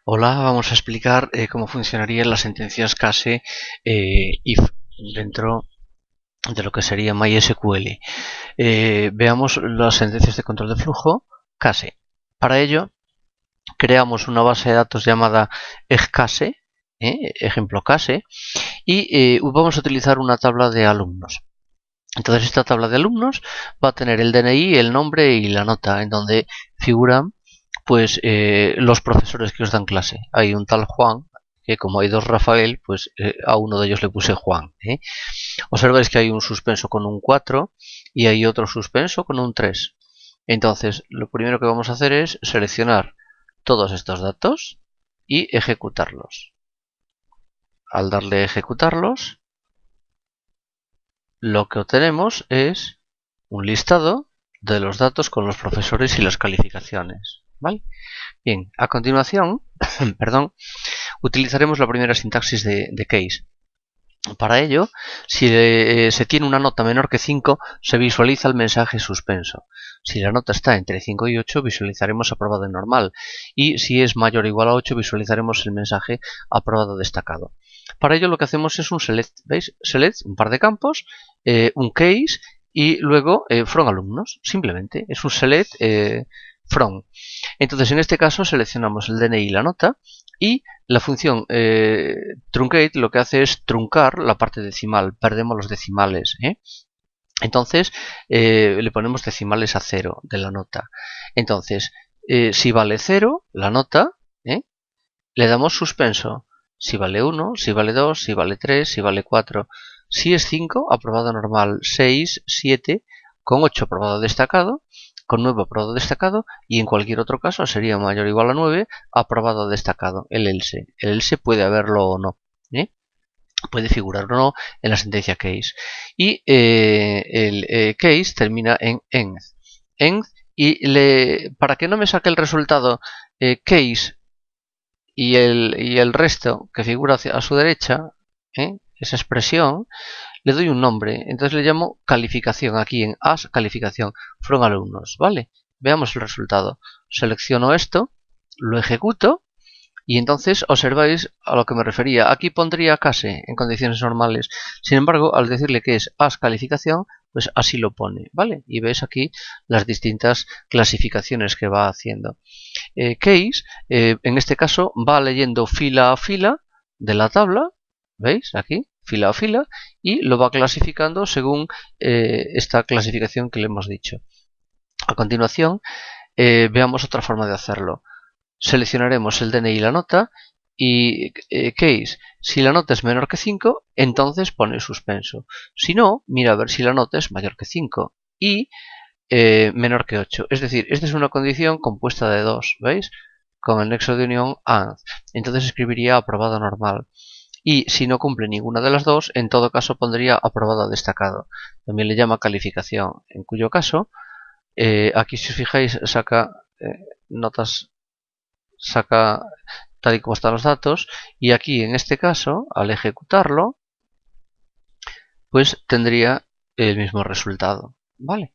Hola, vamos a explicar cómo funcionarían las sentencias case if dentro de lo que sería MySQL. Veamos las sentencias de control de flujo case. Para ello, creamos una base de datos llamada eggcase, ejemplo case, y vamos a utilizar una tabla de alumnos. Entonces esta tabla de alumnos va a tener el DNI, el nombre y la nota, en donde figuran pues los profesores que os dan clase. Hay un tal Juan, que como hay dos Rafael, pues a uno de ellos le puse Juan. Observáis que hay un suspenso con un 4 y hay otro suspenso con un 3. Entonces, lo primero que vamos a hacer es seleccionar todos estos datos y ejecutarlos. Al darle a ejecutarlos, lo que obtenemos es un listado de los datos con los profesores y las calificaciones. ¿Vale? Bien, a continuación, perdón, utilizaremos la primera sintaxis de case. Para ello, si se tiene una nota menor que 5, se visualiza el mensaje suspenso. Si la nota está entre 5 y 8, visualizaremos aprobado en normal. Y si es mayor o igual a 8, visualizaremos el mensaje aprobado destacado. Para ello lo que hacemos es un select, ¿veis? Select, un par de campos, un case y luego from alumnos. Simplemente es un select from. Entonces en este caso seleccionamos el DNI y la nota y la función truncate lo que hace es truncar la parte decimal, perdemos los decimales. Entonces le ponemos decimales a 0 de la nota. Entonces, si vale 0 la nota, le damos suspenso. Si vale 1, si vale 2, si vale 3, si vale 4. Si es 5, aprobado normal. 6, 7, con 8 aprobado destacado, con 9 aprobado destacado y en cualquier otro caso sería mayor o igual a 9, aprobado destacado, el else. El else puede haberlo o no. Puede figurar o no en la sentencia case. Y el case termina en end. End y para que no me saque el resultado case y el resto que figura a su derecha, esa expresión, le doy un nombre. Entonces le llamo calificación aquí en as calificación from alumnos. ¿Vale? Veamos el resultado. Selecciono esto, lo ejecuto y entonces observáis a lo que me refería. Aquí pondría case en condiciones normales. Sin embargo, al decirle que es as calificación, pues así lo pone, ¿vale? Y veis aquí las distintas clasificaciones que va haciendo. Case, en este caso, va leyendo fila a fila de la tabla, ¿veis? Aquí, fila a fila, y lo va clasificando según esta clasificación que le hemos dicho. A continuación, veamos otra forma de hacerlo. Seleccionaremos el DNI y la nota y case, si la nota es menor que 5, entonces pone suspenso. Si no, mira a ver si la nota es mayor que 5 y menor que 8. Es decir, esta es una condición compuesta de dos, ¿veis? Con el nexo de unión AND. Entonces escribiría aprobado normal. Y si no cumple ninguna de las dos, en todo caso pondría aprobado destacado. También le llama calificación, en cuyo caso, aquí si os fijáis saca notas, saca tal y como están los datos, y aquí en este caso, al ejecutarlo, pues tendría el mismo resultado, ¿vale?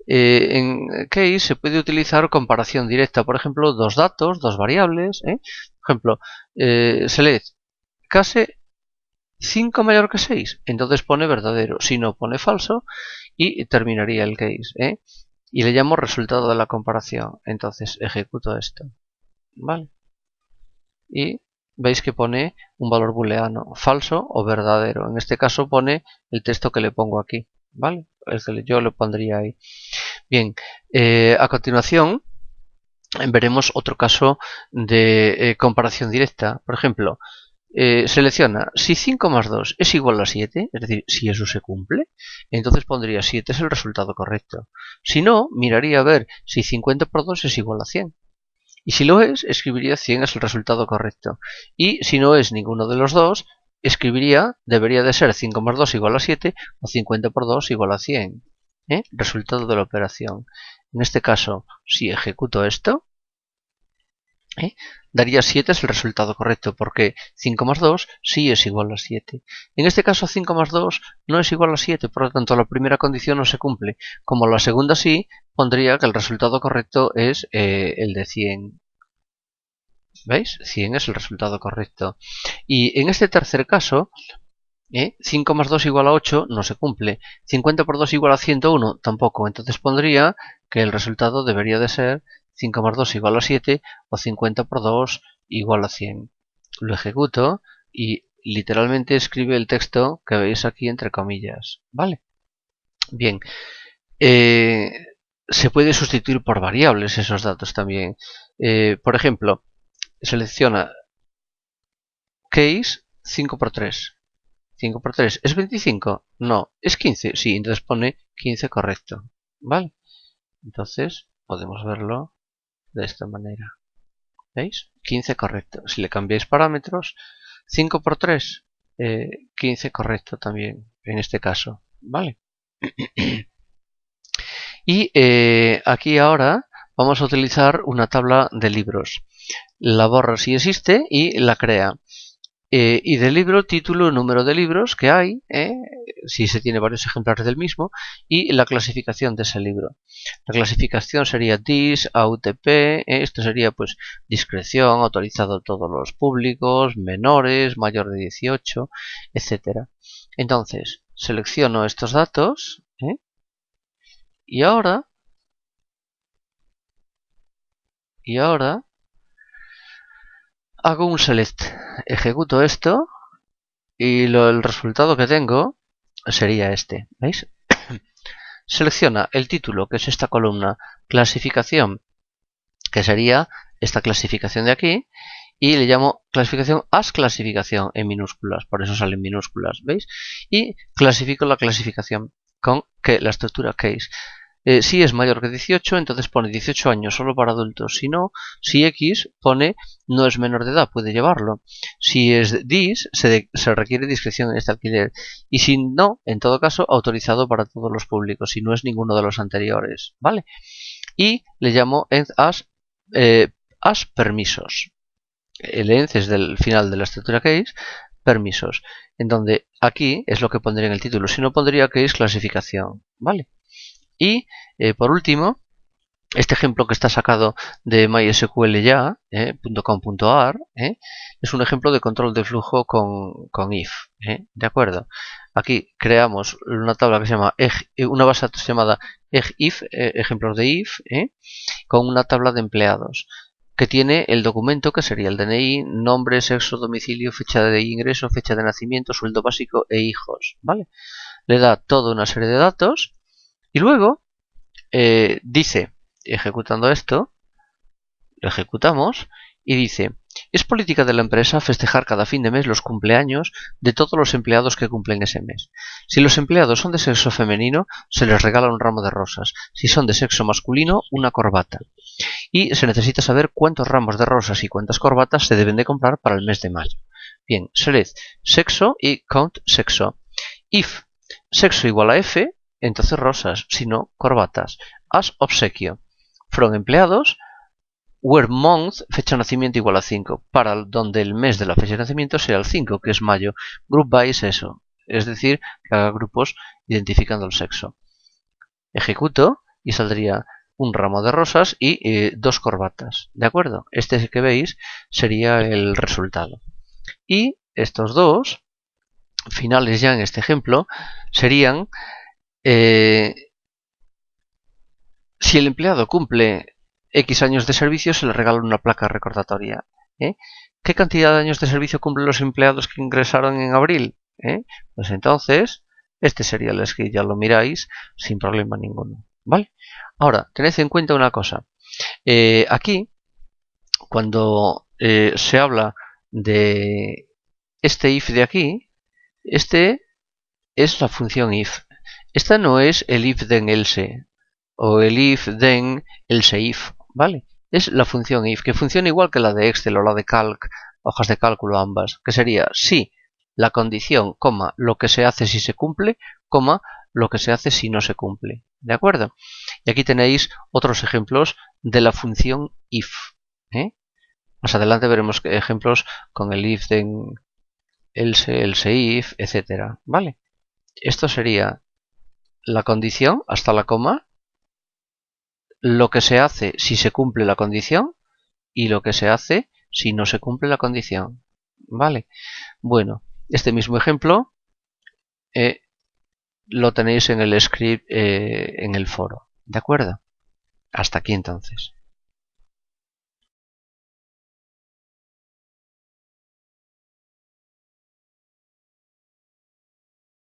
En case se puede utilizar comparación directa, por ejemplo, dos datos, dos variables, por ejemplo, select case 5 mayor que 6, entonces pone verdadero, si no pone falso y terminaría el case, y le llamo resultado de la comparación, entonces ejecuto esto, ¿vale? Y veis que pone un valor booleano, falso o verdadero. En este caso pone el texto que le pongo aquí, ¿vale? El que yo le pondría ahí. Bien, a continuación veremos otro caso de comparación directa. Por ejemplo, selecciona si 5 más 2 es igual a 7, es decir, si eso se cumple, entonces pondría 7 es el resultado correcto. Si no, miraría a ver si 50 por 2 es igual a 100. Y si lo es, escribiría 100 es el resultado correcto. Y si no es ninguno de los dos, debería de ser 5 más 2 igual a 7 o 50 por 2 igual a 100. Resultado de la operación. En este caso, si ejecuto esto, daría 7 es el resultado correcto, porque 5 más 2 sí es igual a 7. En este caso 5 más 2 no es igual a 7, por lo tanto la primera condición no se cumple. Como la segunda sí, pondría que el resultado correcto es el de 100. ¿Veis? 100 es el resultado correcto. Y en este tercer caso, 5 más 2 igual a 8 no se cumple. 50 por 2 igual a 101 tampoco. Entonces pondría que el resultado debería de ser 5 más 2 igual a 7 o 50 por 2 igual a 100. Lo ejecuto y literalmente escribe el texto que veis aquí entre comillas. ¿Vale? Bien. Se puede sustituir por variables esos datos también. Por ejemplo, selecciona case 5 por 3. 5 por 3 ¿es 25? No. ¿Es 15? Sí, entonces pone 15 correcto. ¿Vale? Entonces podemos verlo de esta manera. ¿Veis? 15 correcto. Si le cambiáis parámetros, 5 por 3, 15 correcto también en este caso. ¿Vale? Y aquí ahora vamos a utilizar una tabla de libros. La borra si existe y la crea. Y del libro, título, número de libros que hay, si se tiene varios ejemplares del mismo, y la clasificación de ese libro. La clasificación sería DIS, AUTP, esto sería pues discreción, autorizado a todos los públicos, menores, mayor de 18, etc. Entonces, selecciono estos datos, y ahora hago un select, ejecuto esto y el resultado que tengo sería este, ¿veis? Selecciona el título, que es esta columna, clasificación, que sería esta clasificación de aquí, y le llamo clasificación as clasificación en minúsculas, por eso salen minúsculas, ¿veis? Y clasifico la clasificación con la estructura case. Si es mayor que 18, entonces pone 18 años solo para adultos. Si no, si X pone no es menor de edad, puede llevarlo. Si es DIS, se requiere discreción en este alquiler. Y si no, en todo caso, autorizado para todos los públicos, si no es ninguno de los anteriores. ¿Vale? Y le llamo end as permisos. El end es del final de la estructura case, permisos. En donde aquí es lo que pondría en el título. Si no, pondría case clasificación. ¿Vale? Y por último, este ejemplo que está sacado de mysql.com.ar es un ejemplo de control de flujo con if. ¿De acuerdo? Aquí creamos una tabla que se llama una base de datos llamada if, ejemplos de if, con una tabla de empleados que tiene el documento que sería el DNI, nombre, sexo, domicilio, fecha de ingreso, fecha de nacimiento, sueldo básico e hijos. ¿Vale? Le da toda una serie de datos. Y luego dice, ejecutando esto, lo ejecutamos y dice, es política de la empresa festejar cada fin de mes los cumpleaños de todos los empleados que cumplen ese mes. Si los empleados son de sexo femenino, se les regala un ramo de rosas. Si son de sexo masculino, una corbata. Y se necesita saber cuántos ramos de rosas y cuántas corbatas se deben de comprar para el mes de mayo. Bien, select sexo y count sexo. If sexo igual a F, entonces rosas, si no, corbatas. As obsequio. From empleados, where month, fecha de nacimiento igual a 5, para donde el mes de la fecha de nacimiento sea el 5, que es mayo. Group by es eso, es decir, que haga grupos identificando el sexo. Ejecuto y saldría un ramo de rosas y 2 corbatas. ¿De acuerdo? Este que veis sería el resultado. Y estos dos finales ya en este ejemplo serían si el empleado cumple X años de servicio, se le regala una placa recordatoria. ¿Qué cantidad de años de servicio cumplen los empleados que ingresaron en abril? Pues entonces, este sería el script, ya lo miráis sin problema ninguno. ¿Vale? Ahora, tened en cuenta una cosa. Aquí, cuando se habla de este if de aquí, este es la función if. Esta no es el if then else o el if then else if, ¿vale? Es la función if, que funciona igual que la de Excel o la de Calc, hojas de cálculo ambas, que sería si la condición, coma, lo que se hace si se cumple, coma, lo que se hace si no se cumple. ¿De acuerdo? Y aquí tenéis otros ejemplos de la función if. Más adelante veremos ejemplos con el if then else, else if, etcétera. ¿Vale? Esto sería la condición hasta la coma, lo que se hace si se cumple la condición y lo que se hace si no se cumple la condición. ¿Vale? Bueno, este mismo ejemplo lo tenéis en el script en el foro. ¿De acuerdo? Hasta aquí entonces.